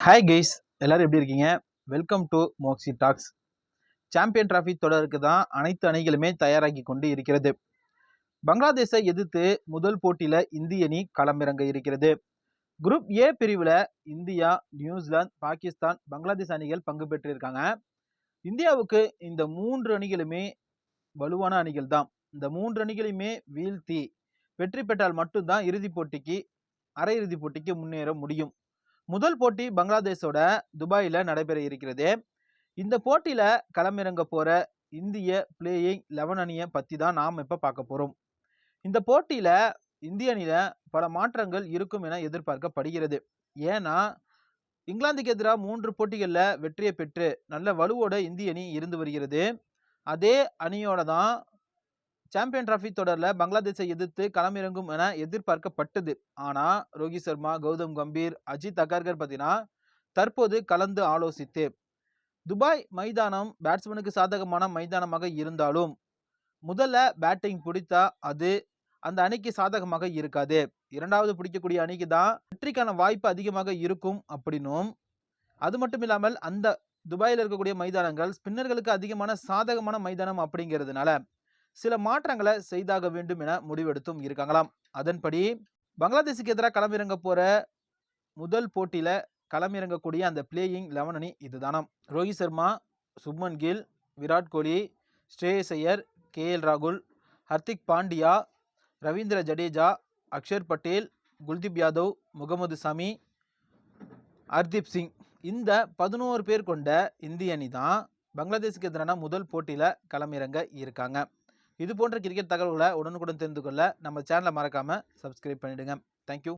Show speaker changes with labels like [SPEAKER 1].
[SPEAKER 1] Hi guys, எல்லாரும் எப்படி இருக்கீங்க? Welcome to Moxie Talks. Champion trophy தொடருக்கு தான் அனைத்து அணிகளுமே தயாராகி கொண்டு இருக்கிறது. பங்களாதேஷை எதிர்த்து முதல் போட்டியில இந்திய அணி களமிறங்க இருக்கிறது. குரூப் ஏ பிரிவில் இந்தியா, நியூசிலாந்து, பாகிஸ்தான், பங்களாதேஷ் அணிகள் பங்கு பெற்றிருக்காங்க. இந்தியாவுக்கு இந்த 3 அணிகளுமே வலுவான அணிகள் தான். இந்த 3 அணிகளையுமே வீழ்த்தி வெற்றி பெற்றால் மட்டும்தான் அரையிறுதி போட்டிக்கு முன்னேற முடியும். முதல் போட்டி பங்களாதேஷோட துபாயில நடைபெற இருக்கிறது. இந்த போட்டியில களமிறங்க போற இந்திய பிளேயிங் 11 அணியை பத்தி தான் நாம் இப்ப பார்க்க போறோம். இந்த போட்டியில இந்திய அணியில பல மாற்றங்கள் இருக்கும் என எதிர்பார்க்கப்படுகிறது. ஏன்னா இங்கிலாந்துக்கு எதிராக 3 போட்டிகள்ல வெற்றியை பெற்று நல்ல வலுவோட இந்திய அணி இருந்து வருகிறது. அதே அணியோட தான் சாம்பியன் டிராஃபி தொடர்ல பங்களாதேஷை எதிர்த்து களமிறங்கும் என எதிர்பார்க்கப்பட்டது. ஆனா ரோஹித் சர்மா, கௌதம் கம்பீர், அஜித் அகர்கர் பார்த்தீங்கன்னா தற்போது கலந்து ஆலோசித்து துபாய் மைதானம் பேட்ஸ்மேனுக்கு சாதகமான மைதானமாக இருந்தாலும் முதல்ல பேட்டிங் பிடித்தா அது அந்த அணிக்கு சாதகமாக இருக்காது. இரண்டாவது பிடிக்கக்கூடிய அணிக்கு தான் வெற்றிக்கான வாய்ப்பு அதிகமாக இருக்கும் அப்படின்னும், அது மட்டும் இல்லாமல் அந்த துபாயில் இருக்கக்கூடிய மைதானங்கள் ஸ்பின்னர்களுக்கு அதிகமான சாதகமான மைதானம் அப்படிங்கிறதுனால சில மாற்றங்களை செய்தாக வேண்டும் என முடிவெடுத்தும் இருக்காங்களாம். அதன்படி பங்களாதேஷுக்கு எதிராக களமிறங்க போற முதல் போட்டியில களமிறங்கக்கூடிய அந்த பிளேயிங் 11 அணி இதுதானாம். ரோஹித் சர்மா, சுப்மன் கில், விராட் கோலி, ஸ்ரேயஸ் ஐயர், KL ராகுல், ஹர்திக் பாண்டியா, ரவீந்திர ஜடேஜா, அக்ஷர் பட்டேல், குல்தீப் யாதவ், முகமது சமி, ஹர்தீப் சிங், இந்த 11 பேர் கொண்ட இந்திய அணி தான் பங்களாதேஷுக்கு எதிரான முதல் போட்டியில களமிறங்க இருக்காங்க. இது போன்ற கிரிக்கெட் தகவல்களை உடனுக்குடன் தெரிந்து கொள்ள நம்ம சேனலை மறக்காம சப்ஸ்கிரைப் பண்ணிடுங்க. தேங்க்யூ.